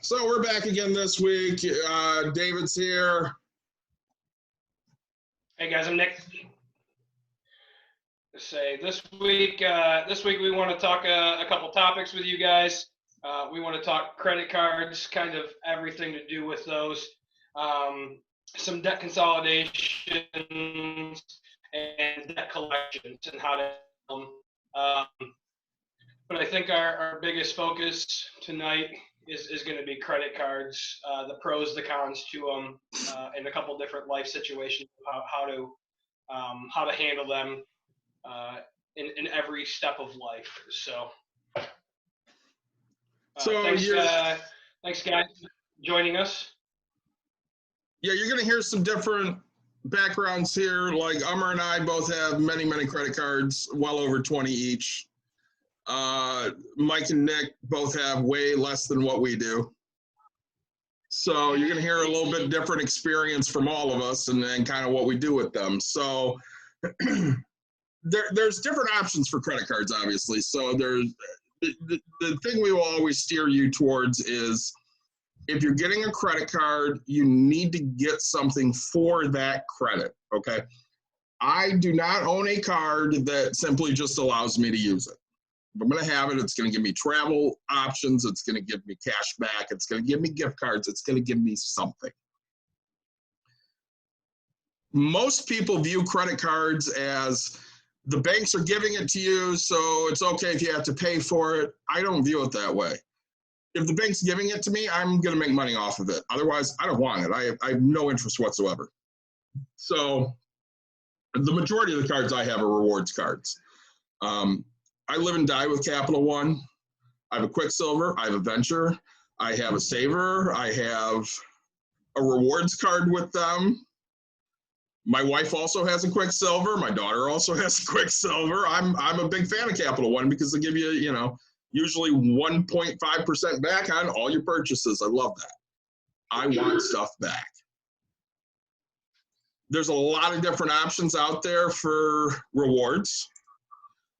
So we're back again this week. David's here. Hey guys, I'm Nick. This week we want to talk a couple topics with you guys. We want to talk credit cards, kind of everything to do with those, some debt consolidations and debt collections and how to but I think our biggest focus tonight is going to be credit cards, the pros, the cons to them, and a couple different life situations, how to handle them in every step of life. So thanks guys for joining us. Yeah, you're going to hear some different backgrounds here. Like Amar and I both have many credit cards, well over 20 each. Mike and Nick both have way less than what we do. So you're going to hear a little bit different experience from all of us and kind of what we do with them. So there's different options for credit cards, obviously. So there's the thing we will always steer you towards is if you're getting a credit card, you need to get something for that credit, okay? I do not own a card that simply just allows me to use it. If I'm going to have it, it's going to give me travel options. It's going to give me cash back. It's going to give me gift cards. It's going to give me something. Most people view credit cards as the banks are giving it to you, so it's okay if you have to pay for it. I don't view it that way. If the bank's giving it to me, I'm going to make money off of it. Otherwise, I don't want it. I have no interest whatsoever. So the majority of the cards I have are rewards cards. I live and die with Capital One. I have a Quicksilver. I have a Venture. I have a Saver. I have a rewards card with them. My wife also has a Quicksilver. My daughter also has a Quicksilver. I'm a big fan of Capital One because they give you, usually 1.5% back on all your purchases. I love that. I want stuff back. There's a lot of different options out there for rewards.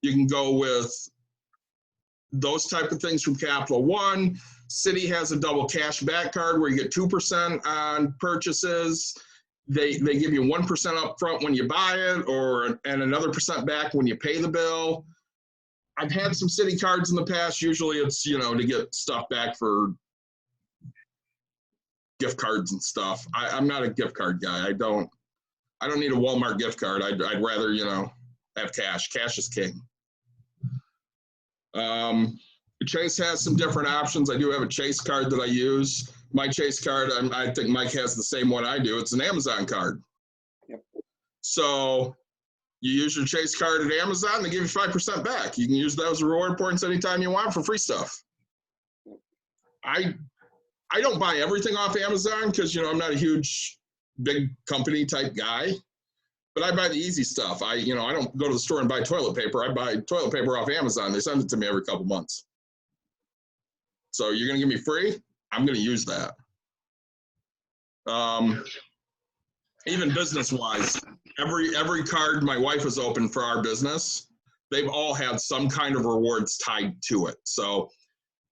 You can go with those type of things from Capital One. Citi has a double cash back card where you get 2% on purchases. They give you 1% up front when you buy it and another percent back when you pay the bill. I've had some Citi cards in the past. Usually it's, to get stuff back for gift cards and stuff. I'm not a gift card guy. I don't need a Walmart gift card. I'd rather, have cash. Cash is king. Chase has some different options. I do have a Chase card that I use. My Chase card, I think Mike has the same one I do. It's an Amazon card. Yep. So you use your Chase card at Amazon, they give you 5% back. You can use those reward points anytime you want for free stuff. I don't buy everything off Amazon because, I'm not a huge, big company type guy. But I buy the easy stuff. I don't go to the store and buy toilet paper. I buy toilet paper off Amazon. They send it to me every couple months. So you're going to give me free? I'm going to use that. Even business-wise, every card my wife has opened for our business, they've all had some kind of rewards tied to it. So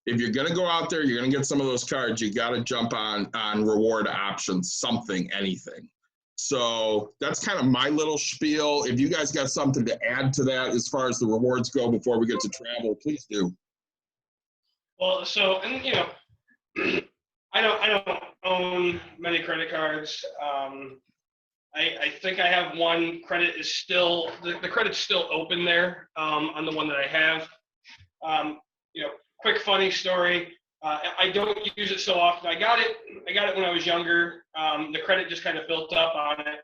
if you're going to go out there, you're going to get some of those cards, you got to jump on reward options, something, anything. So that's kind of my little spiel. If you guys got something to add to that as far as the rewards go before we get to travel, please do. Well, so, and I don't own many credit cards. I think I have one. Credit is still the credit's still open there on the one that I have. Quick funny story. I don't use it so often. I got it when I was younger. The credit just kind of built up on it.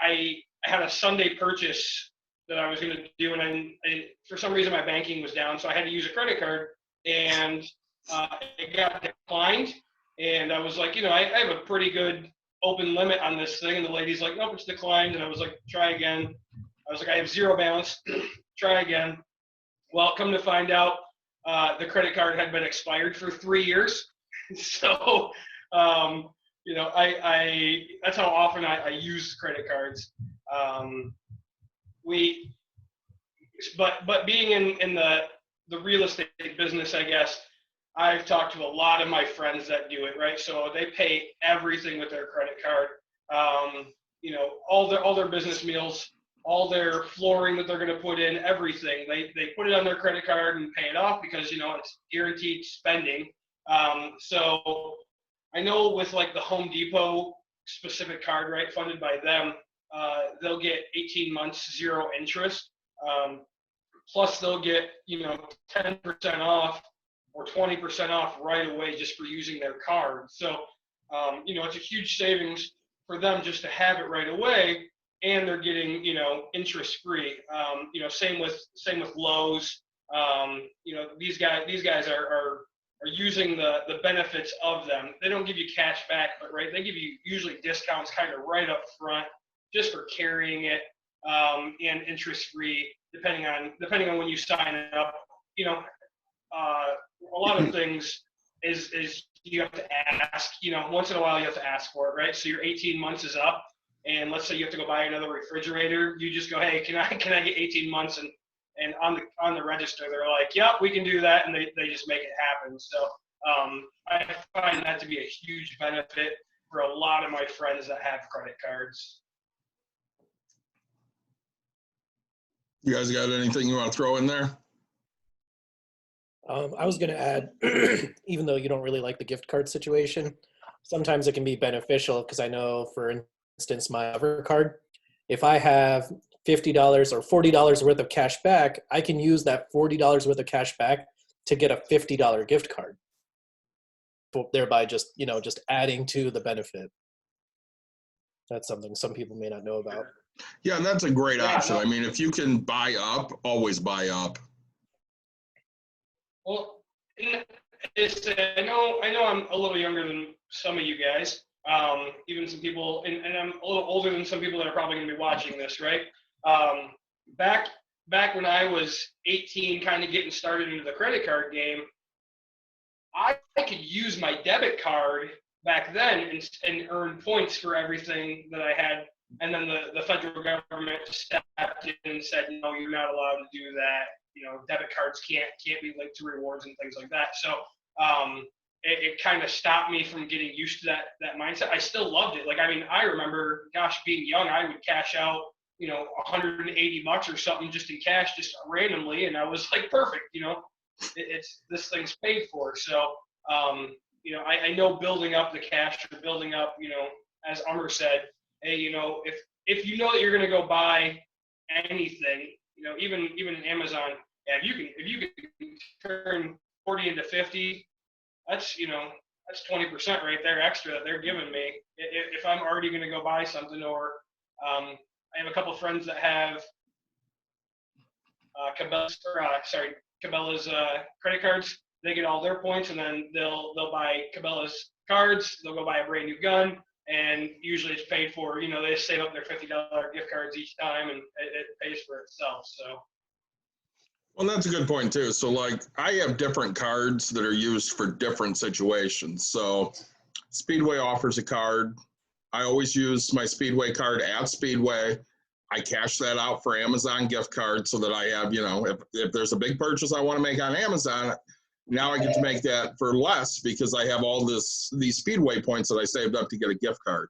I had a Sunday purchase that I was going to do, and I for some reason my banking was down, so I had to use a credit card, and it got declined. And I was like, I have a pretty good open limit on this thing, and the lady's like, nope, it's declined. And I was like, try again. I was like, I have zero balance. Try again. Well, come to find out, the credit card had been expired for 3 years. So, that's how often I use credit cards. But being in the real estate business, I guess, I've talked to a lot of my friends that do it, right? So they pay everything with their credit card. All their business meals, all their flooring that they're going to put in, everything. They put it on their credit card and pay it off because it's guaranteed spending. So I know with like the Home Depot specific card, right, funded by them, they'll get 18 months 0 interest. Plus they'll get 10% off or 20% off right away just for using their card. So it's a huge savings for them just to have it right away, and they're getting interest free. Same with Lowe's. These guys are using the benefits of them. They don't give you cash back, but right, they give you usually discounts kind of right up front just for carrying it, and interest free depending on when you sign up. A lot of things is you have to ask. Once in a while you have to ask for it, right? So your 18 months is up, and let's say you have to go buy another refrigerator. You just go, hey, can I get 18 months? And on the register, they're like, yep, we can do that, and they just make it happen. So I find that to be a huge benefit for a lot of my friends that have credit cards. You guys got anything you want to throw in there? I was going to add, even though you don't really like the gift card situation, sometimes it can be beneficial because I know, for instance, my Hover card, if I have $50 or $40 worth of cash back, I can use that $40 worth of cash back to get a $50 gift card, thereby just adding to the benefit. That's something some people may not know about. Yeah, and that's a great option. I mean, if you can buy up, always buy up. Well, I know I'm a little younger than some of you guys, even some people, and I'm a little older than some people that are probably going to be watching this, right? Back when I was 18, kind of getting started into the credit card game, I could use my debit card back then and earn points for everything that I had. And then the federal government stepped in and said, no, you're not allowed to do that. Debit cards can't be linked to rewards and things like that. So it kind of stopped me from getting used to that mindset. I still loved it. Like, I mean, I remember, gosh, being young, I would cash out, $180 or something just in cash, just randomly. And I was like, perfect, this thing's paid for. So, I know building up the cash or building up, as Amar said, hey, if you know that you're going to go buy anything, even in Amazon, if you can turn 40 into 50, that's 20% right there extra that they're giving me. If I'm already going to go buy something, or I have a couple of friends that have Cabela's credit cards. They get all their points, and then they'll buy Cabela's cards. They'll go buy a brand new gun, and usually it's paid for. They save up their $50 gift cards each time, and it pays for itself. So. Well, that's a good point too. So, like, I have different cards that are used for different situations. So, Speedway offers a card. I always use my Speedway card at Speedway. I cash that out for Amazon gift cards so that I have, if there's a big purchase I want to make on Amazon, now I get to make that for less because I have all these Speedway points that I saved up to get a gift card.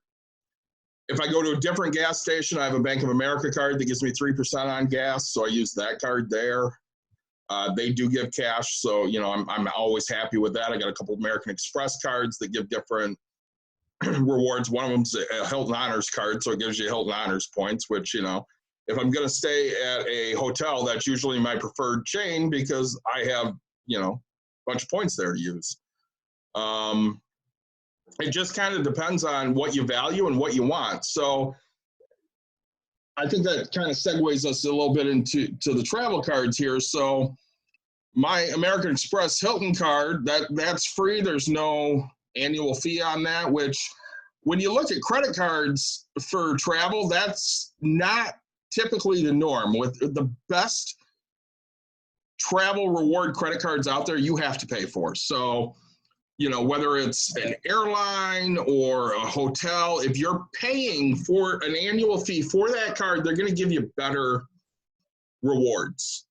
If I go to a different gas station, I have a Bank of America card that gives me 3% on gas, so I use that card there. They do give cash, so I'm always happy with that. I got a couple American Express cards that give different rewards. One of them's a Hilton Honors card, so it gives you Hilton Honors points, which, if I'm going to stay at a hotel, that's usually my preferred chain because I have, a bunch of points there to use. It just kind of depends on what you value and what you want. So I think that kind of segues us a little bit into the travel cards here. So my American Express Hilton card, that's free. There's no annual fee on that, which when you look at credit cards for travel, that's not typically the norm. With the best travel reward credit cards out there, you have to pay for. So, whether it's an airline or a hotel, if you're paying for an annual fee for that card, they're going to give you better rewards.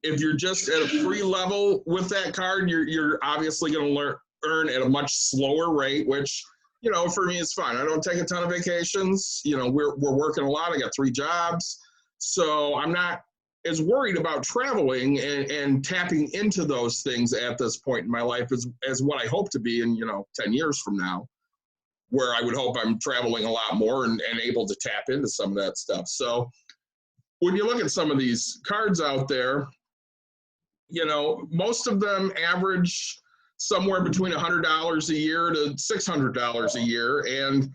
If you're just at a free level with that card, you're obviously going to earn at a much slower rate, which, you know, for me is fine. I don't take a ton of vacations. You know, we're working a lot. I got 3 jobs. So I'm not as worried about traveling and tapping into those things at this point in my life as what I hope to be in, you know, 10 years from now, where I would hope I'm traveling a lot more and able to tap into some of that stuff. So when you look at some of these cards out there, you know, most of them average somewhere between $100 a year to $600 a year. And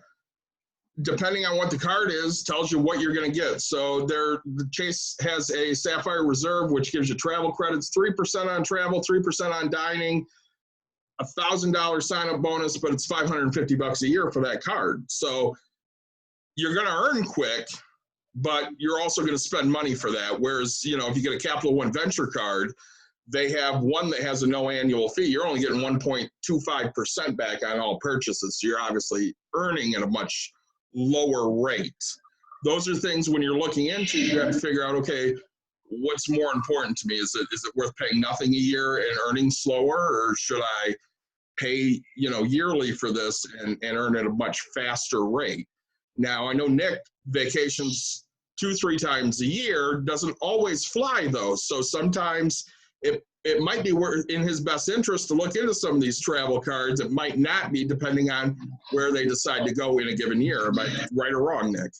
depending on what the card is, tells you what you're going to get. So the Chase has a Sapphire Reserve, which gives you travel credits, 3% on travel, 3% on dining, $1,000 sign-up bonus, but it's $550 a year for that card. So you're going to earn quick, but you're also going to spend money for that. Whereas, you know, if you get a Capital One Venture card, they have one that has a no annual fee. You're only getting 1.25% back on all purchases. So you're obviously earning at a much lower rate. Those are things when you're looking into, you have to figure out, okay, what's more important to me? Is it worth paying nothing a year and earning slower, or should I pay, you know, yearly for this and earn at a much faster rate? Now, I know Nick vacations 2-3 times a year, doesn't always fly though. So sometimes it might be in his best interest to look into some of these travel cards. It might not be, depending on where they decide to go in a given year. Am I right or wrong, Nick?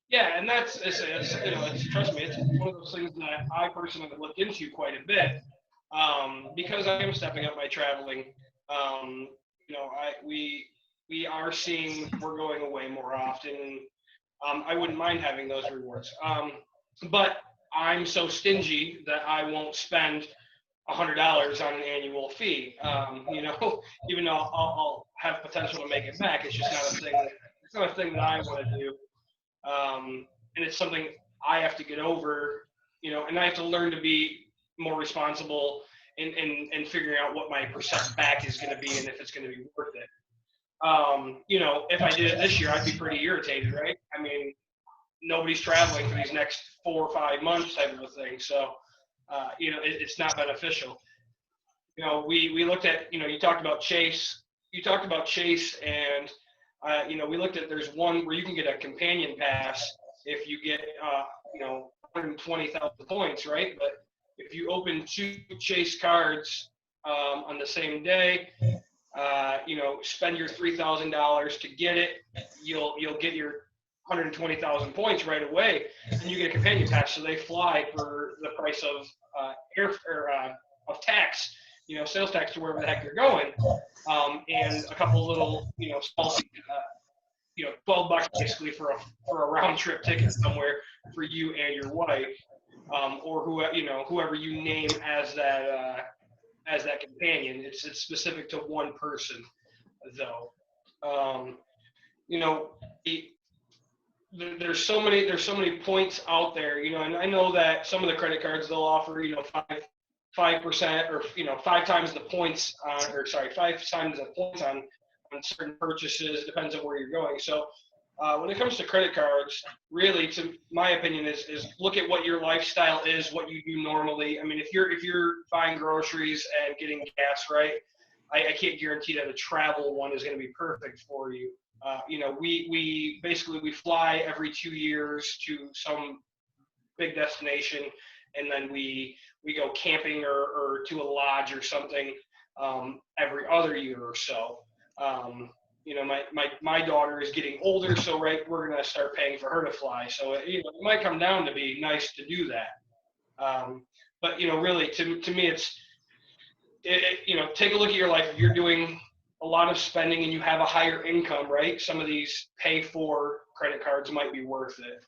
Yeah, and it's you know, trust me, it's one of those things that I personally look into quite a bit, because I am stepping up my traveling. You know, we are seeing we're going away more often. I wouldn't mind having those rewards, but I'm so stingy that I won't spend $100 on an annual fee. You know, even though I'll have potential to make it back, it's just not a thing. It's not a thing that I want to do, and it's something I have to get over. You know, and I have to learn to be more responsible in figuring out what my percent back is going to be and if it's going to be worth it. You know, if I did it this year, I'd be pretty irritated, right? I mean, nobody's traveling for these next 4 or 5 months type of a thing. So, you know, it's not beneficial. You know, we looked at, you know, you talked about Chase and, you know, we looked at, there's one where you can get a companion pass if you get, you know, 120,000 points, right? But if you open 2 Chase cards on the same day, you know, spend your $3,000 to get it, you'll get your 120,000 points right away, and you get a companion pass. So they fly for the price of of tax, you know, sales tax to wherever the heck you're going, and a couple little, you know, small, you know, $12 basically for a round trip ticket somewhere for you and your wife, or whoever you name as that companion. It's specific to one person though. You know, there's so many points out there, you know, and I know that some of the credit cards they'll offer, you know, 5% or, you know, 5 times the points on 5 times the points on certain purchases. Depends on where you're going. So when it comes to credit cards, really, to my opinion, is look at what your lifestyle is, what you do normally. I mean, if you're buying groceries and getting gas, right, I can't guarantee that a travel one is going to be perfect for you. You know, we basically fly every 2 years to some big destination, and then we go camping or to a lodge or something every other year or so. You know, my daughter is getting older, so right, we're gonna start paying for her to fly. So you know, it might come down to be nice to do that. But you know, really, to me, you know, take a look at your life. If you're doing a lot of spending and you have a higher income, right, some of these pay for credit cards might be worth it.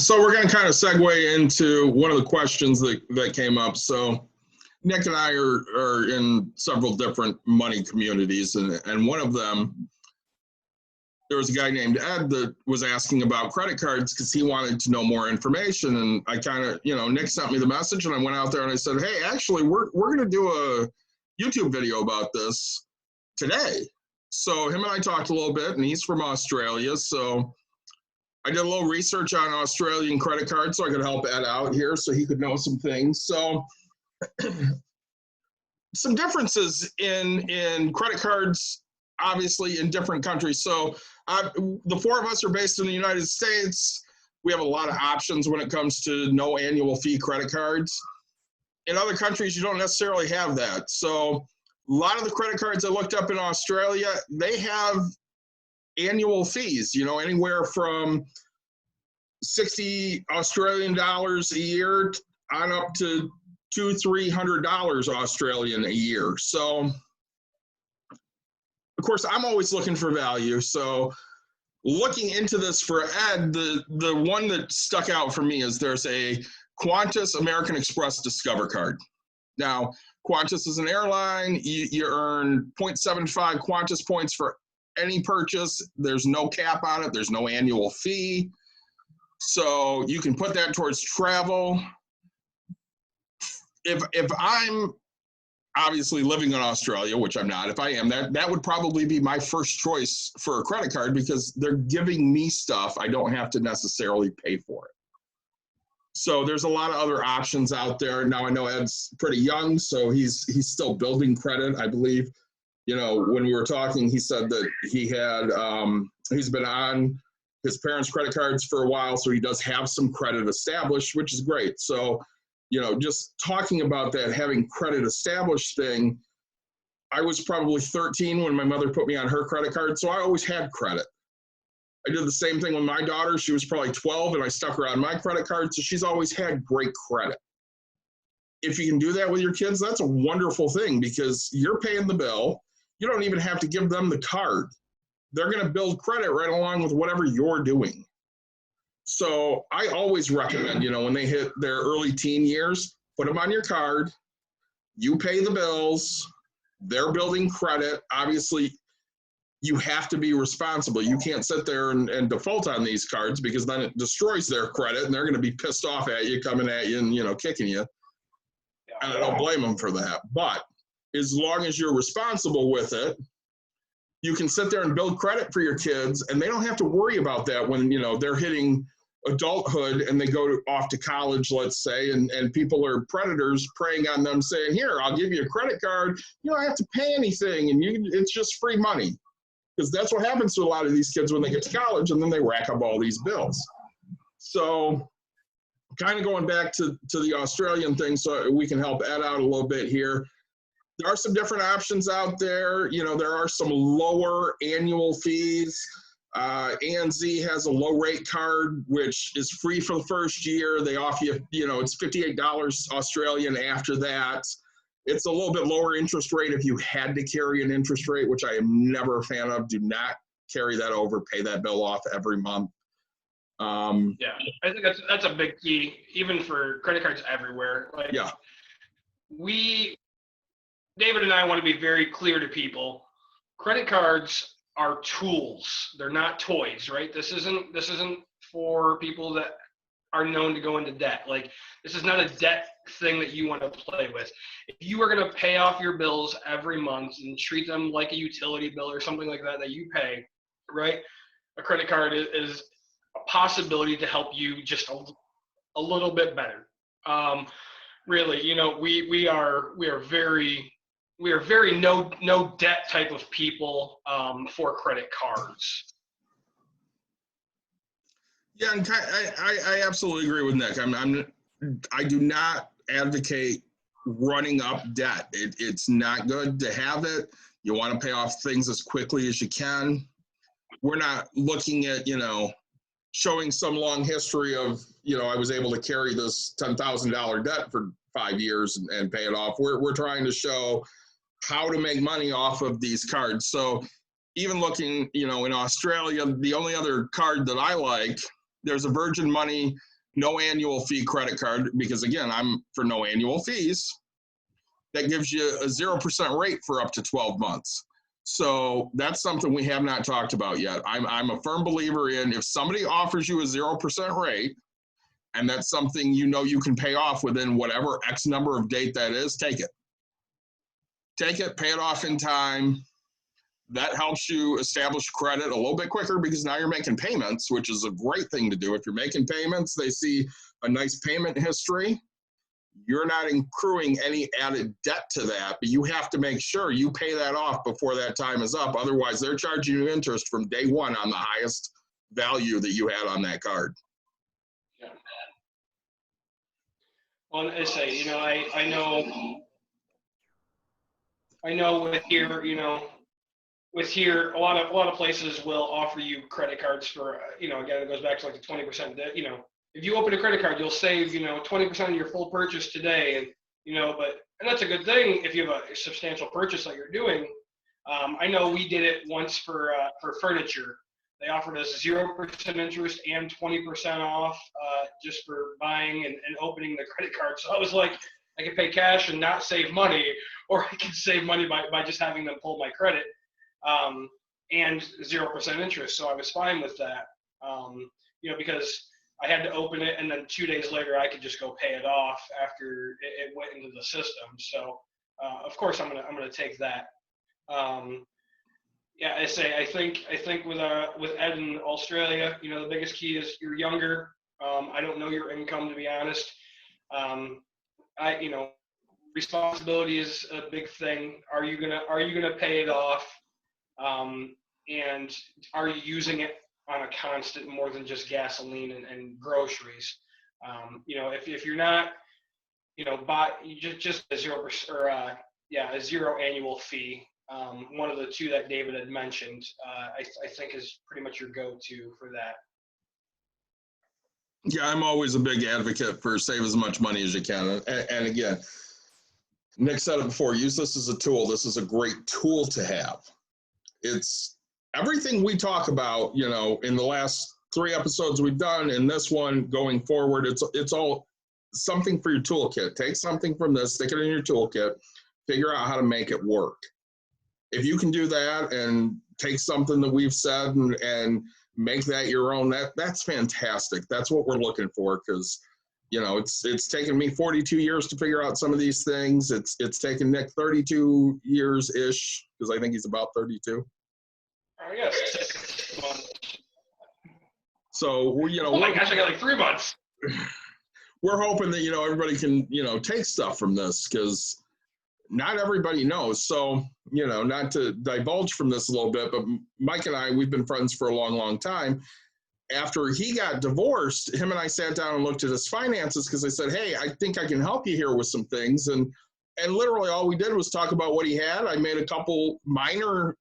So we're going to kind of segue into one of the questions that came up. So Nick and I are in several different money communities, and one of them, there was a guy named Ed that was asking about credit cards because he wanted to know more information. And I kind of, you know, Nick sent me the message, and I went out there and I said, hey, actually, we're going to do a YouTube video about this today. So him and I talked a little bit, and he's from Australia. So I did a little research on Australian credit cards so I could help Ed out here so he could know some things. So some differences in credit cards, obviously, in different countries. So the four of us are based in the United States. We have a lot of options when it comes to no annual fee credit cards. In other countries, you don't necessarily have that. So a lot of the credit cards I looked up in Australia, they have annual fees, anywhere from 60 Australian dollars a year on up to $200-300 Australian a year. So of course I'm always looking for value. So looking into this for Ed, the one that stuck out for me is there's a Qantas American Express Discover card. Now, Qantas is an airline. You earn 0.75 Qantas points for any purchase. There's no cap on it. There's no annual fee. So you can put that towards travel. If I'm obviously living in Australia, which I'm not, if I am, that would probably be my first choice for a credit card because they're giving me stuff I don't have to necessarily pay for it. So there's a lot of other options out there. Now I know Ed's pretty young, so he's still building credit, I believe. When we were talking, he said that he's been on his parents' credit cards for a while, so he does have some credit established, which is great. So, just talking about that, having credit established thing, I was probably 13 when my mother put me on her credit card, so I always had credit. I did the same thing with my daughter. She was probably 12, and I stuck her on my credit card, so she's always had great credit. If you can do that with your kids, that's a wonderful thing because you're paying the bill. You don't even have to give them the card. They're going to build credit right along with whatever you're doing. So I always recommend, when they hit their early teen years, put them on your card. You pay the bills. They're building credit. Obviously, you have to be responsible. You can't sit there and default on these cards because then it destroys their credit and they're going to be pissed off at you, coming at you and, kicking you. And I don't blame them for that. But as long as you're responsible with it, you can sit there and build credit for your kids, and they don't have to worry about that when, they're hitting adulthood and they go off to college, let's say, and people are predators preying on them saying, here, I'll give you a credit card. You don't have to pay anything, and it's just free money. Because that's what happens to a lot of these kids when they get to college, and then they rack up all these bills. So kind of going back to the Australian thing so we can help Ed out a little bit here. There are some different options out there. There are some lower annual fees. ANZ has a low rate card, which is free for the first year. They offer you, it's $58 Australian after that. It's a little bit lower interest rate if you had to carry an interest rate, which I am never a fan of. Do not carry that over. Pay that bill off every month. Yeah, I think that's a big key, even for credit cards everywhere. Yeah. David and I want to be very clear to people. Credit cards are tools. They're not toys, right? This isn't for people that are known to go into debt. This is not a debt thing that you want to play with. If you are going to pay off your bills every month and treat them like a utility bill or something like that you pay, right? A credit card is a possibility to help you just a little bit better. Really, we are very no debt type of people for credit cards. Yeah, and I absolutely agree with Nick. I do not advocate running up debt. It's not good to have it. You want to pay off things as quickly as you can. We're not looking at, showing some long history of, I was able to carry this $10,000 debt for 5 years and pay it off. We're trying to show how to make money off of these cards. So even looking, in Australia, the only other card that I like, there's a Virgin Money no annual fee credit card, because again, I'm for no annual fees. That gives you a 0% rate for up to 12 months. So that's something we have not talked about yet. I'm a firm believer in, if somebody offers you a 0% rate, and that's something you can pay off within whatever X number of date that is, take it. Take it, pay it off in time. that helps you establish credit a little bit quicker because now you're making payments, which is a great thing to do. If you're making payments, they see a nice payment history. You're not accruing any added debt to that, but you have to make sure you pay that off before that time is up. Otherwise, they're charging you interest from day one on the highest value that you had on that card. Yeah. Well, I say, I know with here, a lot of places will offer you credit cards for, again, it goes back to like the 20%, if you open a credit card, you'll save, 20% of your full purchase today. And, and that's a good thing if you have a substantial purchase that you're doing. I know we did it once for furniture. They offered us 0% interest and 20% off just for buying and opening the credit card. So I was like, I could pay cash and not save money, or I could save money by just having them pull my credit, and 0% interest. So I was fine with that, because I had to open it, and then 2 days later I could just go pay it off after it went into the system. So of course I'm gonna take that. Yeah, I think with Ed in Australia, the biggest key is you're younger. I don't know your income, to be honest. Responsibility is a big thing. Are you gonna pay it off? And are you using it on a constant more than just gasoline and groceries? If you're not, just a 0% or a zero annual fee. One of the two that David had mentioned, I think is pretty much your go-to for that. Yeah, I'm always a big advocate for save as much money as you can. And again, Nick said it before, use this as a tool. This is a great tool to have. It's everything we talk about, in the last 3 episodes we've done, and this one going forward, it's all something for your toolkit. Take something from this, stick it in your toolkit, figure out how to make it work. If you can do that and take something that we've said and make that your own, that's fantastic. That's what we're looking for, because it's taken me 42 years to figure out some of these things. It's taken Nick 32 years ish, because I think he's about 32. Yes, 6 months. So oh my gosh, I got like 3 months. We're hoping that everybody can take stuff from this, because not everybody knows. So not to divulge from this a little bit, but Mike and I, we've been friends for a long, long time. After he got divorced, him and I sat down and looked at his finances, because I said, hey, I think I can help you here with some things. And literally all we did was talk about what he had. I made a couple minor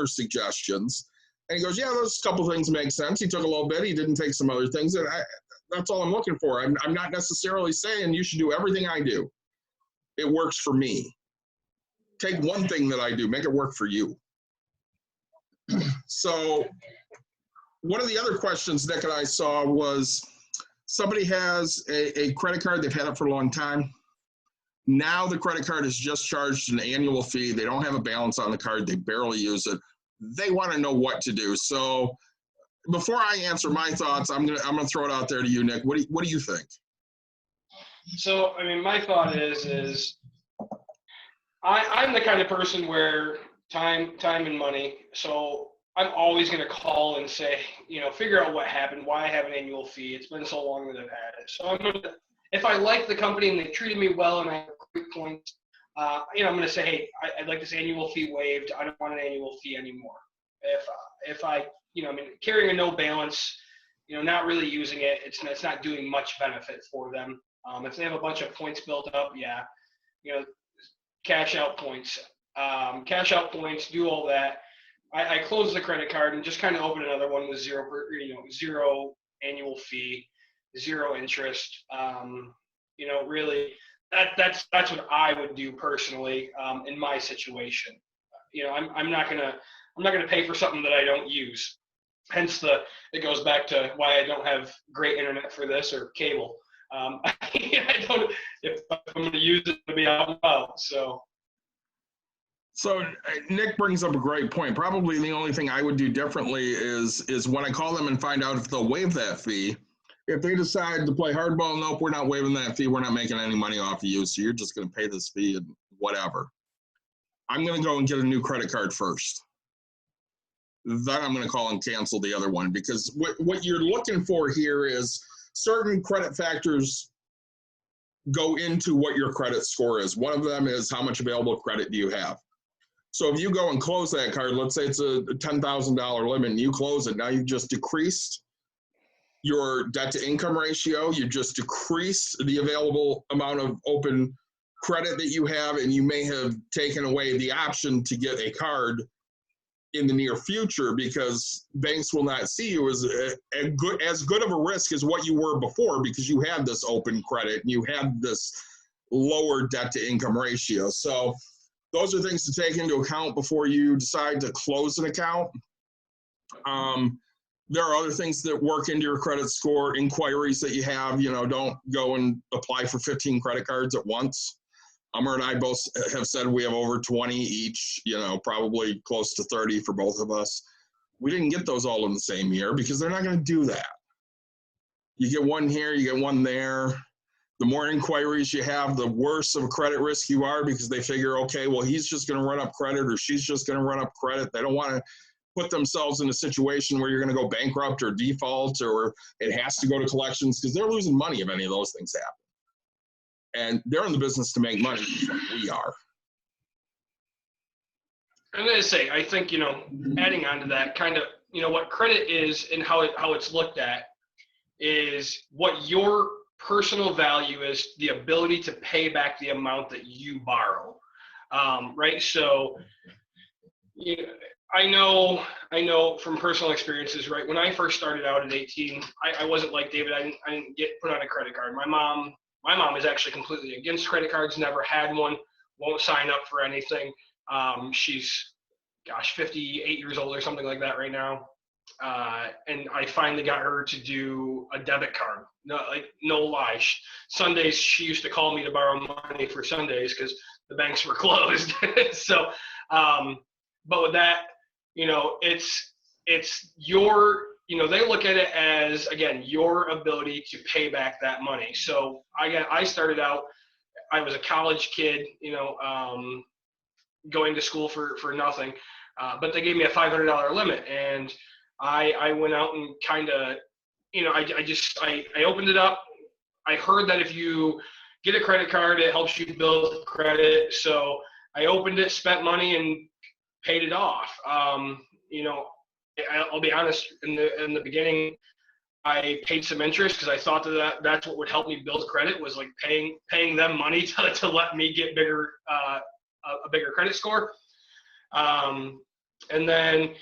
suggestions. And he goes, yeah, those couple things make sense. He took a little bit. He didn't take some other things. And that's all I'm looking for. I'm not necessarily saying you should do everything I do. It works for me. Take one thing that I do, make it work for you. So one of the other questions Nick and I saw was, somebody has a credit card, they've had it for a long time. Now the credit card is just charged an annual fee. They don't have a balance on the card. They barely use it. They want to know what to do. So before I answer my thoughts, I'm gonna throw it out there to you, Nick. What do you think? So my thought is I'm the kind of person where time and money. So I'm always going to call and say, figure out what happened, why I have an annual fee. It's been so long that I've had it. So if I like the company and they treated me well and I have great points, I'm going to say, hey, I'd like this annual fee waived. I don't want an annual fee anymore. If I, carrying a no balance, not really using it, it's not doing much benefit for them. If they have a bunch of points built up, cash out points, do all that. I close the credit card and just kind of open another one with zero annual fee, 0 interest. Really, that's what I would do personally in my situation. I'm not gonna pay for something that I don't use. Hence it goes back to why I don't have great internet for this or cable. I don't. If I'm going to use it, to be out and about. So Nick brings up a great point. Probably the only thing I would do differently is when I call them and find out if they'll waive that fee. If they decide to play hardball, nope, we're not waiving that fee. We're not making any money off of you, so you're just going to pay this fee and whatever. I'm going to go and get a new credit card first. then I'm going to call and cancel the other one, because what you're looking for here is certain credit factors go into what your credit score is. One of them is how much available credit do you have. So if you go and close that card, let's say it's a $10,000 limit and you close it, now you've just decreased your debt to income ratio, you just decreased the available amount of open credit that you have, and you may have taken away the option to get a card in the near future, because banks will not see you as good of a risk as what you were before, because you had this open credit and you had this lower debt to income ratio. So those are things to take into account before you decide to close an account. There are other things that work into your credit score, inquiries that you have. Don't go and apply for 15 credit cards at once. Amar and I both have said we have over 20 each, probably close to 30 for both of us. We didn't get those all in the same year because they're not going to do that. You get one here, you get one there. The more inquiries you have, the worse of a credit risk you are, because they figure, okay, well, he's just going to run up credit or she's just going to run up credit. They don't want to put themselves in a situation where you're going to go bankrupt or default, or it has to go to collections, because they're losing money if any of those things happen. And they're in the business to make money, just like we are. I'm going to say, I think, adding on to that, kind of, what credit is and how it's looked at is what your personal value is, the ability to pay back the amount that you borrow, right? So, I know from personal experiences, right? When I first started out at 18, I wasn't like David. I didn't get put on a credit card. My mom is actually completely against credit cards, never had one, won't sign up for anything. She's, 58 years old or something like that right now. And I finally got her to do a debit card. No lie. Sundays, she used to call me to borrow money for Sundays because the banks were closed. So, but with that, it's your, they look at it as, again, your ability to pay back that money. So I started out, I was a college kid, going to school for nothing, but they gave me a $500 limit, and I went out and kind of, I opened it up. I heard that if you get a credit card, it helps you build credit. So I opened it, spent money, and paid it off. I'll be honest, in the beginning, I paid some interest because I thought that's what would help me build credit, was like paying them money to let me get a bigger credit score. And then,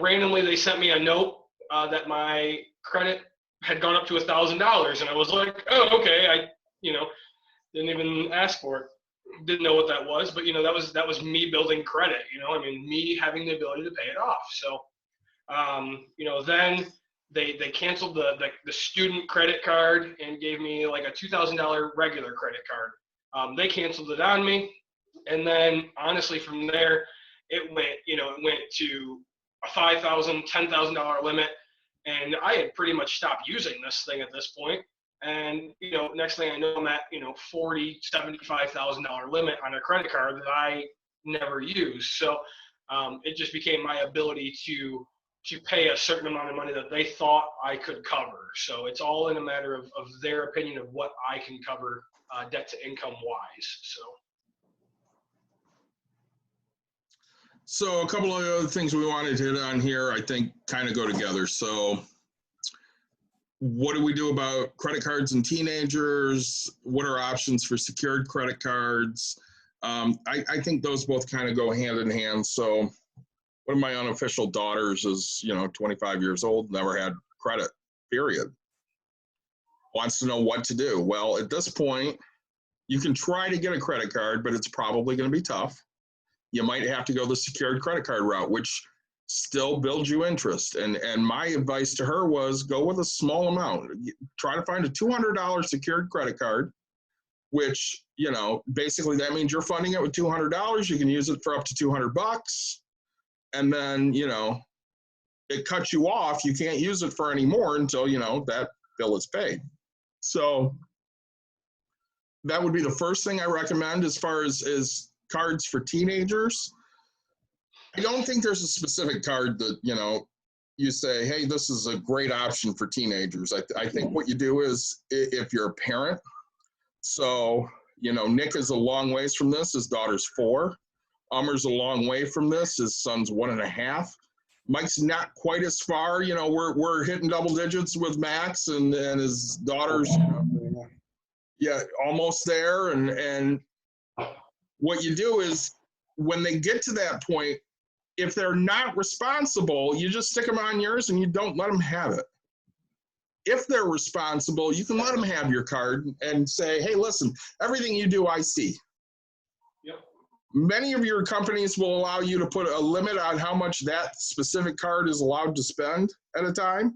randomly they sent me a note that my credit had gone up to $1,000, and I was like, oh, okay. I didn't even ask for it. Didn't know what that was, but that was me building credit. Me having the ability to pay it off. So, then they canceled the student credit card and gave me like a $2,000 regular credit card. They canceled it on me, and then honestly from there it went to a $5,000, $10,000 limit, and I had pretty much stopped using this thing at this point. And, next thing I know, I'm at, $40,000, $75,000 limit on a credit card that I never used. So it just became my ability to pay a certain amount of money that they thought I could cover. So it's all in a matter of their opinion of what I can cover debt to income wise. So a couple of other things we wanted to hit on here, I think, kind of go together. So what do we do about credit cards and teenagers? What are options for secured credit cards? I think those both kind of go hand in hand. So one of my unofficial daughters is, 25 years old, never had credit, period. Wants to know what to do. Well, at this point, you can try to get a credit card, but it's probably going to be tough. You might have to go the secured credit card route, which still builds you interest. And my advice to her was go with a small amount. Try to find a $200 secured credit card, which, basically that means you're funding it with $200. You can use it for up to $200. And then, it cuts you off. You can't use it for any more until, that bill is paid. So that would be the first thing I recommend as far as cards for teenagers. don't think there's a specific card that, you say, hey, this is a great option for teenagers. I think what you do is, if you're a parent, so, Nick is a long ways from this. His daughter's 4. Umer's a long way from this. His son's 1.5. Mike's not quite as far. We're hitting double digits with Max and his daughter's, almost there. And what you do is, when they get to that point, if they're not responsible, you just stick them on yours and you don't let them have it. If they're responsible, you can let them have your card and say, hey, listen, everything you do, I see. Yep. Many of your companies will allow you to put a limit on how much that specific card is allowed to spend at a time.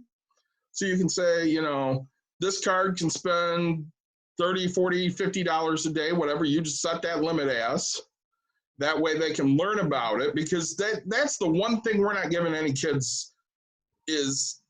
So you can say, this card can spend $30, $40, $50 a day, whatever. You just set that limit as. That way they can learn about it, because that's the one thing we're not giving any kids is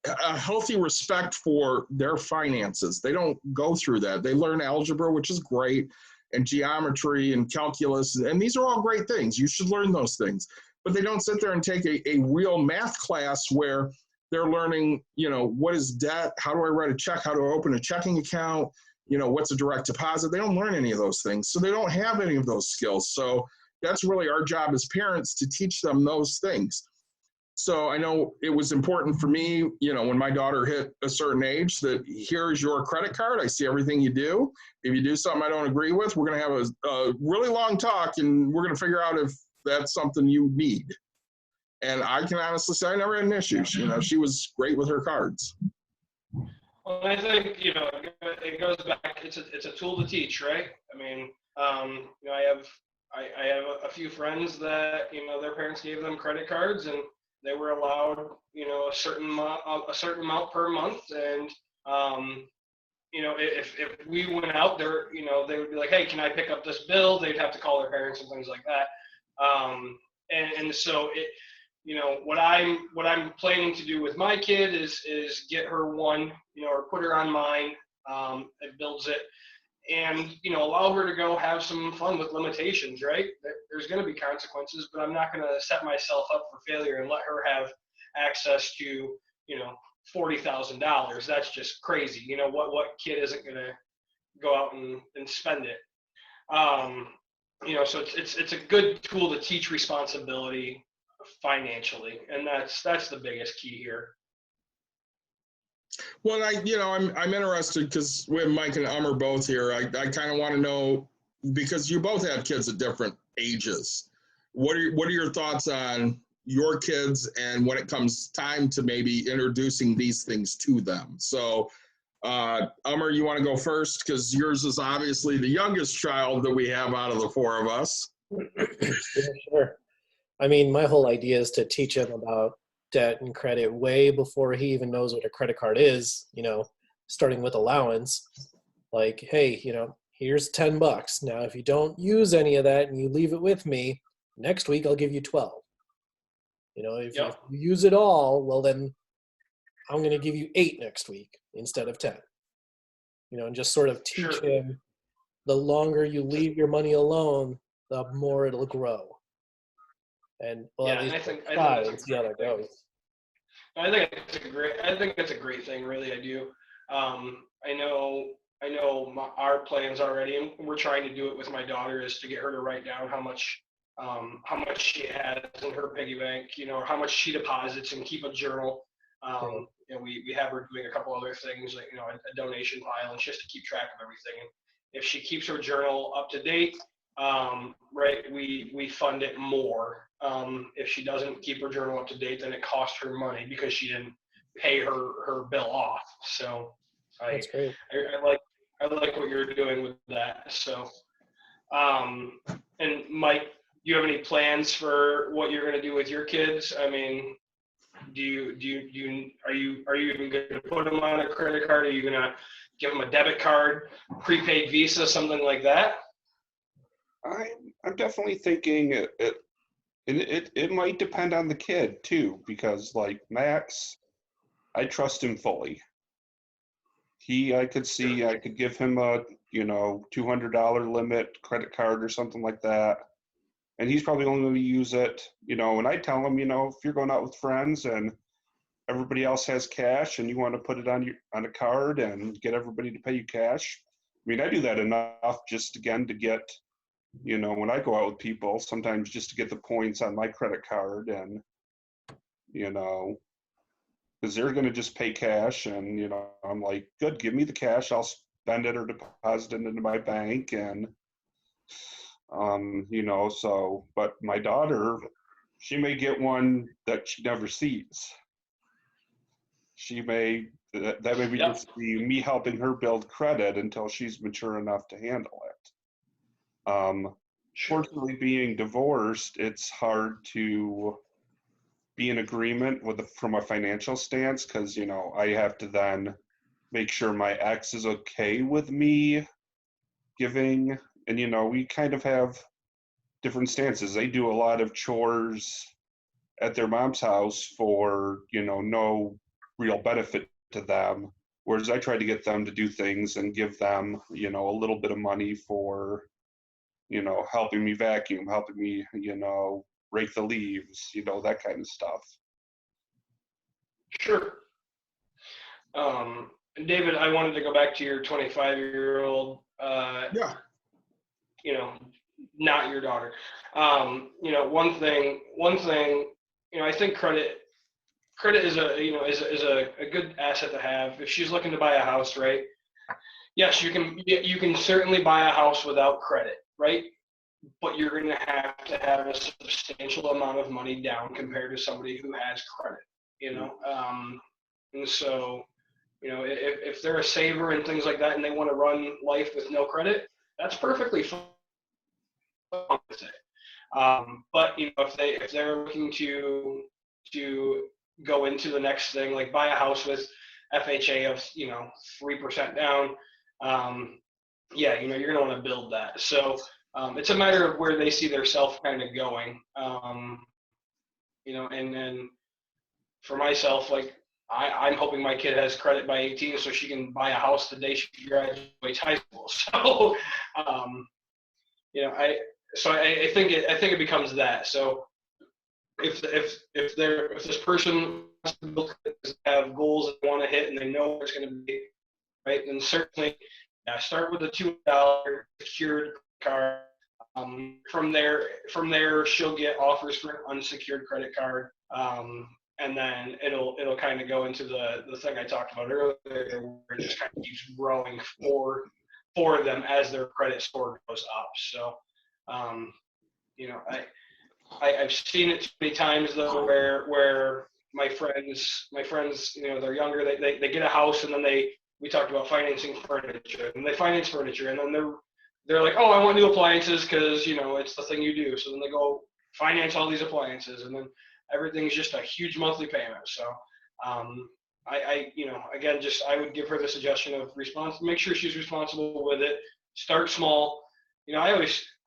a healthy respect for their finances. They don't go through that. They learn algebra, which is great, and geometry and calculus, and these are all great things. You should learn those things. But they don't sit there and take a real math class where they're learning, what is debt? How do I write a check? How do I open a checking account? What's a direct deposit? They don't learn any of those things. So they don't have any of those skills. So that's really our job as parents, to teach them those things. So I know it was important for me, when my daughter hit a certain age, that here's your credit card. I see everything you do. If you do something I don't agree with, we're going to have a really long talk, and we're going to figure out if that's something you need. And I can honestly say I never had an issue. She was great with her cards. Well, I think, it goes back, it's a tool to teach, right? I mean, I have a few friends that, their parents gave them credit cards, and they were allowed, a certain amount per month. And, if we went out there, they would be like, hey, can I pick up this bill? They'd have to call their parents and things like that. And so what I'm planning to do with my kid is get her one, or put her on mine. It builds it, and allow her to go have some fun with limitations. Right? There's going to be consequences, but I'm not going to set myself up for failure and let her have access to $40,000. That's just crazy. What kid isn't going to go out and spend it? So it's a good tool to teach responsibility financially, and that's the biggest key here. Well, I'm interested, because we have Mike and Amar both here. I kind of want to know, because you both have kids at different ages. What are your thoughts on your kids, and when it comes time to maybe introducing these things to them? So, Amar, you want to go first, because yours is obviously the youngest child that we have out of the 4 of us. Sure. I mean, my whole idea is to teach him about debt and credit way before he even knows what a credit card is, starting with allowance. Like, hey, here's $10. Now, if you don't use any of that and you leave it with me, next week I'll give you 12. If you use it all, well, then I'm going to give you 8 next week instead of 10. And just sort of teach him, the longer you leave your money alone, the more it'll grow. And I think that's see how that goes. I think it's a great thing, really. I do. I know our plans already, and we're trying to do it with my daughter, is to get her to write down how much she has in her piggy bank, or how much she deposits, and keep a journal. We have her doing a couple other things, like a donation pile, and just to keep track of everything. And if she keeps her journal up to date, we fund it more. If she doesn't keep her journal up to date, then it costs her money because she didn't pay her bill off. So that's great. I like what you're doing with that. So, and Mike, do you have any plans for what you're going to do with your kids? I mean, are you even going to put them on a credit card? Are you going to give them a debit card, prepaid Visa, something like that? I'm definitely thinking it might depend on the kid too, because like Max, I trust him fully. I could give him a $200 limit credit card or something like that. and he's probably only going to use it, and I tell him, if you're going out with friends and everybody else has cash and you want to put it on a card and get everybody to pay you cash. I mean, I do that enough just, again, to get, when I go out with people, sometimes just to get the points on my credit card, and, because they're going to just pay cash, and, I'm like, good, give me the cash, I'll spend it or deposit it into my bank, and, so, but my daughter, she may get one that she never sees. She may, that may be just be me helping her build credit until she's mature enough to handle it. Fortunately, being divorced, it's hard to be in agreement from a financial stance, because, I have to then make sure my ex is okay with me giving, and, we kind of have different stances. They do a lot of chores at their mom's house for, no real benefit to them, whereas I try to get them to do things and give them, a little bit of money for, helping me vacuum, helping me, rake the leaves, that kind of stuff. Sure. David, I wanted to go back to your 25-year-old, Yeah. Not your daughter. One thing, I think credit is a good asset to have. If she's looking to buy a house, right? Yes, you can certainly buy a house without credit, right? But you're going to have a substantial amount of money down compared to somebody who has credit, and so, if they're a saver and things like that, and they want to run life with no credit, that's perfectly fine with it. But if they're looking to go into the next thing, like buy a house with FHA of 3% down, you're going to want to build that. So it's a matter of where they see their self kind of going, and then for myself, like I'm hoping my kid has credit by 18 so she can buy a house the day she graduates high school. So I think it becomes that. So if this person wants to have goals that they want to hit and they know what it's going to be, right, then certainly start with a $200 secured card. From there she'll get offers for an unsecured credit card, and then it'll kind of go into the thing I talked about earlier, where it just kind of keeps growing for them as their credit score goes up. So I've seen it too many times though, where my friends, they're younger, they get a house, and then we talked about financing furniture, and they finance furniture, and then they're like, oh, I want new appliances because it's the thing you do. So then they go finance all these appliances, and then everything's just a huge monthly payment. So I would give her the suggestion of make sure she's responsible with it. Start small.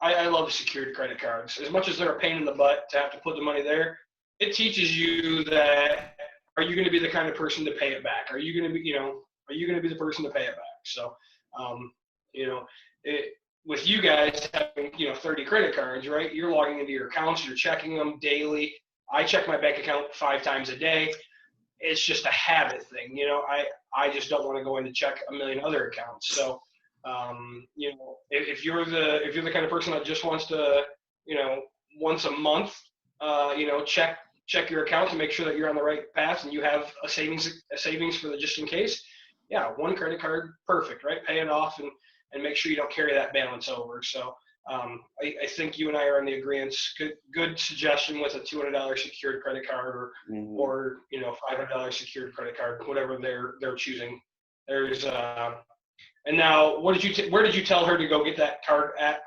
I love secured credit cards. As much as they're a pain in the butt to have to put the money there, it teaches you that, are you going to be the kind of person to pay it back? Are you going to be, are you going to be the person to pay it back? So, with you guys having, 30 credit cards, right? You're logging into your accounts, you're checking them daily. I check my bank account 5 times a day. It's just a habit thing. I just don't want to go in to check a million other accounts. So, if you're the kind of person that just wants to, once a month, check your account to make sure that you're on the right path and you have a savings for the just in case. Yeah, one credit card, perfect, right? Pay it off and make sure you don't carry that balance over. So I think you and I are on the agreement. Good suggestion with a $200 secured credit card or $500 secured credit card, whatever they're choosing. There's and now, where did you tell her to go get that card at?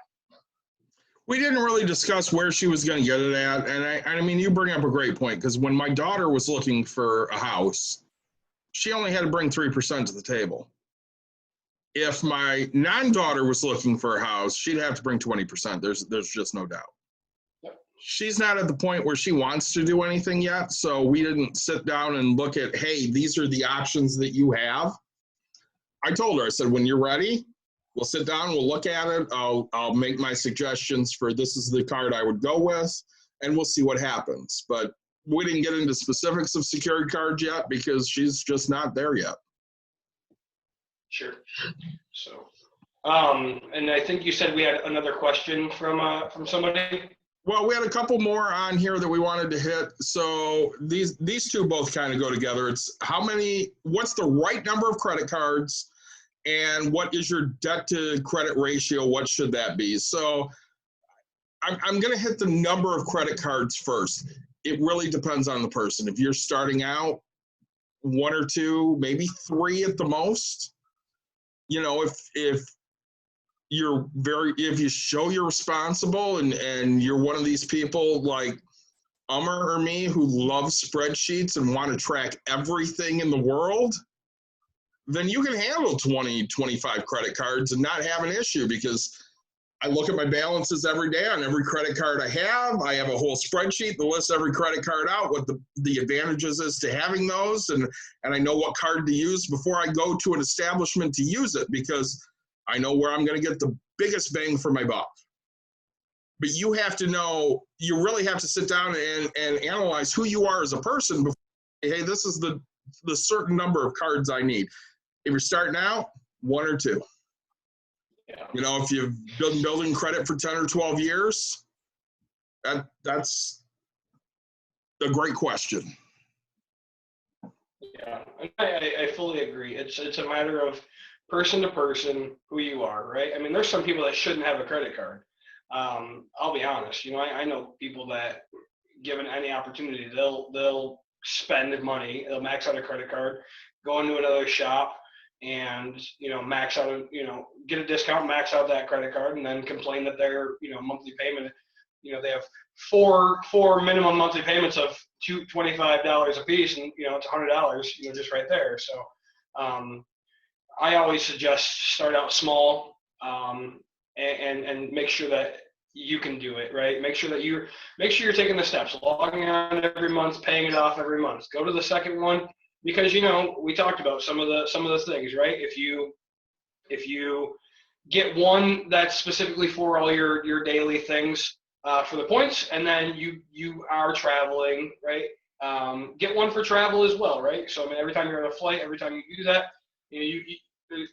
We didn't really discuss where she was going to get it at. And I mean, you bring up a great point, because when my daughter was looking for a house, she only had to bring 3% to the table. If my non-daughter was looking for a house, she'd have to bring 20%. There's just no doubt. Yep. She's not at the point where she wants to do anything yet. So we didn't sit down and look at, hey, these are the options that you have. I told her, I said, when you're ready, We'll sit down, we'll look at it. I'll make my suggestions for this is the card I would go with, and we'll see what happens. But we didn't get into specifics of secured cards yet because she's just not there yet. Sure. So, and I think you said we had another question from somebody. Well, we had a couple more on here that we wanted to hit. So these two both kind of go together. It's what's the right number of credit cards, and what is your debt to credit ratio? What should that be? So I'm going to hit the number of credit cards first. It really depends on the person. If you're starting out, 1 or 2, maybe 3 at the most. You know, if you show you're responsible and you're one of these people like Amar or me who love spreadsheets and want to track everything in the world, then you can handle 20, 25 credit cards and not have an issue, because I look at my balances every day on every credit card I have. I have a whole spreadsheet that lists every credit card out, what the advantages is to having those, and I know what card to use before I go to an establishment to use it, because I know where I'm going to get the biggest bang for my buck. But you have to know, you really have to sit down and analyze who you are as a person before, hey, this is the certain number of cards I need. If you're starting out, 1 or 2. Yeah. You know, if you've been building credit for 10 or 12 years, that's a great question. Yeah, I fully agree. It's a matter of person to person who you are, right? I mean, there's some people that shouldn't have a credit card. I'll be honest. You know, I know people that, given any opportunity, they'll spend money, they'll max out a credit card, go into another shop, and max out, get a discount, max out that credit card, and then complain that their monthly payment, they have four minimum monthly payments of $25 a piece, and it's $100, just right there. So I always suggest start out small, and make sure that you can do it, right? Make sure you're taking the steps, logging on every month, paying it off every month. Go to the second one, because we talked about some of the things, right? If you get one that's specifically for all your daily things, for the points, and then you are traveling, right? Get one for travel as well, right? So I mean, every time you're on a flight, every time you do that,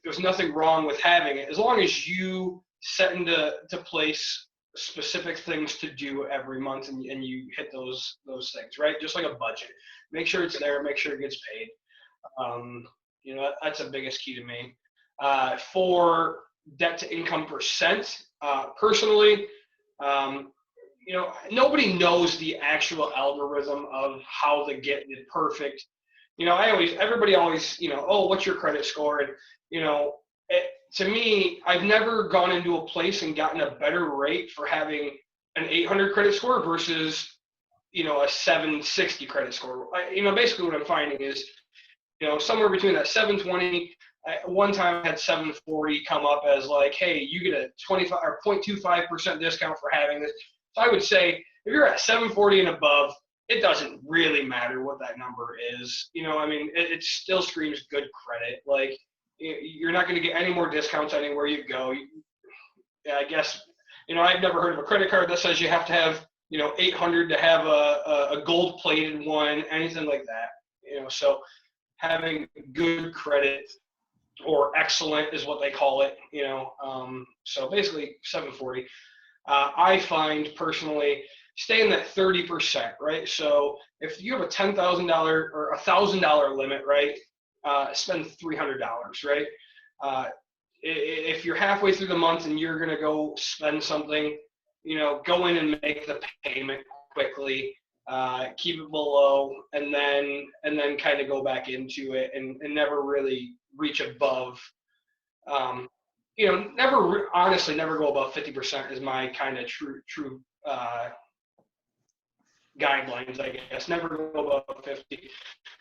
there's nothing wrong with having it, as long as you set into place specific things to do every month, and you hit those things, right? Just like a budget. Make sure it's there, make sure it gets paid. That's the biggest key to me. For debt to income percent, personally, nobody knows the actual algorithm of how to get it perfect. Everybody always, oh, what's your credit score? And, to me, I've never gone into a place and gotten a better rate for having an 800 credit score versus, a 760 credit score. Basically what I'm finding is, somewhere between that 720, one time I had 740 come up as like, hey, you get a 25 or 0.25% discount for having this. So I would say if you're at 740 and above, it doesn't really matter what that number is. It still screams good credit. Like, you're not going to get any more discounts anywhere you go. I guess, I've never heard of a credit card that says you have to have, 800 to have a gold plated one, anything like that. So having good credit, or excellent is what they call it, so basically 740. I find personally, stay in that 30%, right? So if you have a $10,000 or $1,000 limit, right, spend $300, right? If you're halfway through the month and you're gonna go spend something, go in and make the payment quickly, keep it below, and then kind of go back into it, and never really reach above. Honestly, never go above 50% is my kind of true guidelines, I guess. Never go above 50.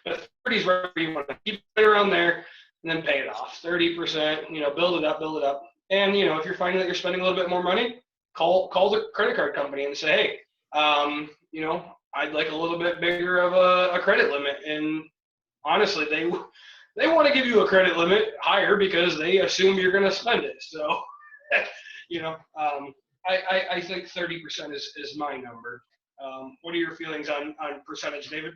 But 30 is where you want to keep it around there, and then pay it off. 30%, build it up. And, if you're finding that you're spending a little bit more money, call the credit card company and say, hey, I'd like a little bit bigger of a credit limit. And honestly, they want to give you a credit limit higher because they assume you're going to spend it. So, I think 30% is my number. What are your feelings on percentage, David?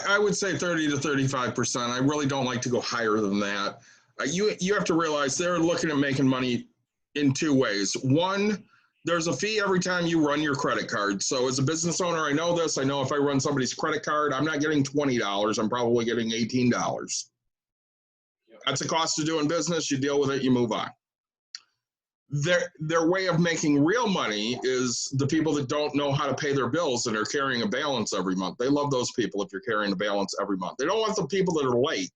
I would say 30 to 35%. I really don't like to go higher than that. You have to realize they're looking at making money in two ways. One, there's a fee every time you run your credit card. So as a business owner, I know this. I know if I run somebody's credit card, I'm not getting $20. I'm probably getting $18. That's the cost of doing business. You deal with it, you move on. Their way of making real money is the people that don't know how to pay their bills and are carrying a balance every month. They love those people if you're carrying a balance every month. They don't want the people that are late,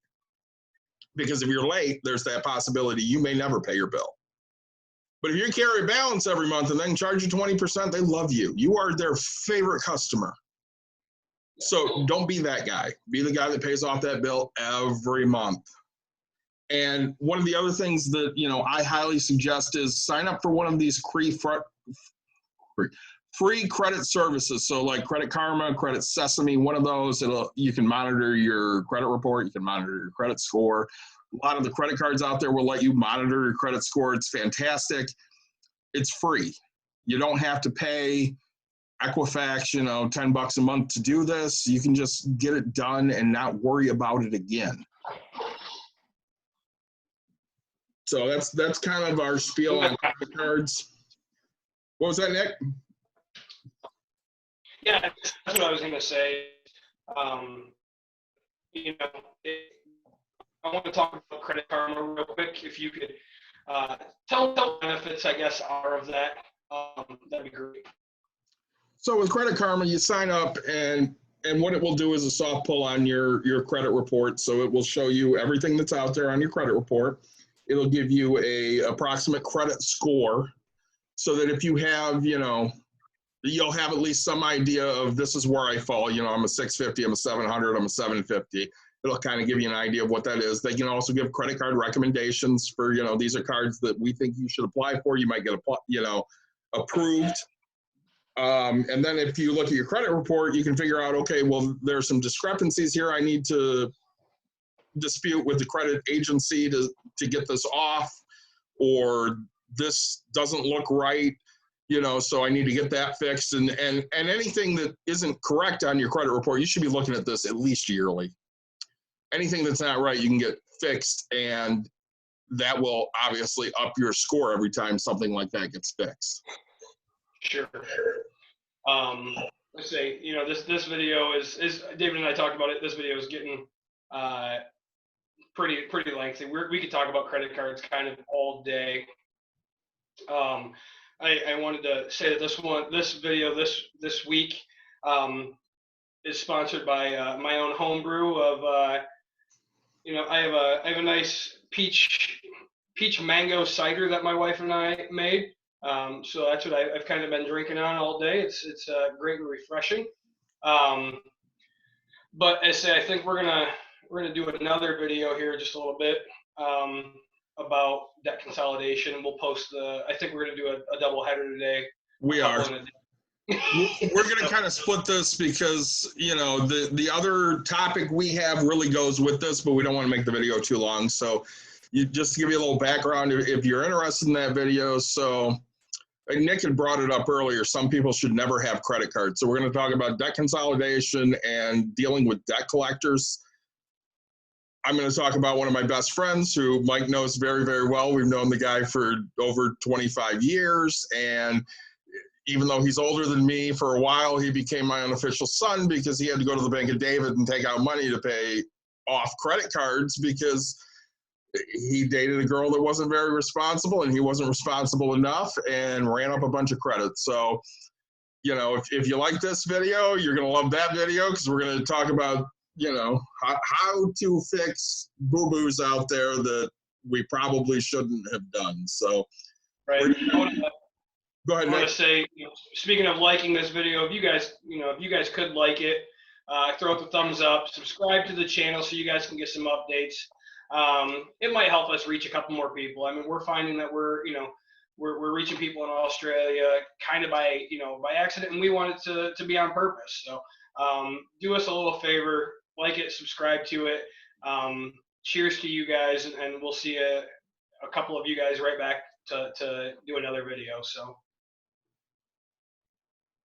because if you're late, there's that possibility you may never pay your bill. But if you carry a balance every month and then charge you 20%, they love you. You are their favorite customer. So don't be that guy. Be the guy that pays off that bill every month. And one of the other things that, I highly suggest is sign up for one of these free credit services. So like Credit Karma, Credit Sesame, one of those, you can monitor your credit report, you can monitor your credit score. A lot of the credit cards out there will let you monitor your credit score. It's fantastic. It's free. You don't have to pay Equifax, $10 a month to do this. You can just get it done and not worry about it again. So that's kind of our spiel on credit cards. What was that, Nick? Yeah, that's what I was going to say. I want to talk about Credit Karma real quick. If you could tell the benefits, I guess, are of that, that'd be great. So with Credit Karma, you sign up, and what it will do is a soft pull on your credit report. So it will show you everything that's out there on your credit report. It'll give you a approximate credit score, so that if you have, you'll have at least some idea of this is where I fall. I'm a 650, I'm a 700, I'm a 750. It'll kind of give you an idea of what that is. They can also give credit card recommendations for, these are cards that we think you should apply for. You might get, approved. And then if you look at your credit report, you can figure out, okay, well, there's some discrepancies here. I need to dispute with the credit agency to get this off, or this doesn't look right, so I need to get that fixed. And anything that isn't correct on your credit report, you should be looking at this at least yearly. Anything that's not right, you can get fixed, and that will obviously up your score every time something like that gets fixed. Sure. Let's say, this video is David and I talked about it. This video is getting pretty lengthy. We could talk about credit cards kind of all day. I wanted to say that this video this week is sponsored by my own home brew of I have a nice peach mango cider that my wife and I made. So that's what I've kind of been drinking on all day. It's great and refreshing. But I think we're gonna do another video here just a little bit about debt consolidation. We'll post I think we're gonna do a double header today. We are. We're going to kind of split this because, the other topic we have really goes with this, but we don't want to make the video too long. So just to give you a little background, if you're interested in that video. So Nick had brought it up earlier. Some people should never have credit cards. So we're going to talk about debt consolidation and dealing with debt collectors. I'm going to talk about one of my best friends who Mike knows very, very well. We've known the guy for over 25 years. And even though he's older than me, for a while, he became my unofficial son because he had to go to the Bank of David and take out money to pay off credit cards because he dated a girl that wasn't very responsible, and he wasn't responsible enough and ran up a bunch of credit. So, if you like this video, you're going to love that video because we're going to talk about, how to fix boo-boos out there that we probably shouldn't have done. So, right. Go ahead, I want Nick. to say, speaking of liking this video, if you guys could like it, throw it the thumbs up, subscribe to the channel so you guys can get some updates. It might help us reach a couple more people. I mean, we're finding that we're reaching people in Australia kind of by accident, and we want it to be on purpose. So do us a little favor, like it, subscribe to it. cheers to you guys, and we'll see a couple of you guys right back to do another video. So.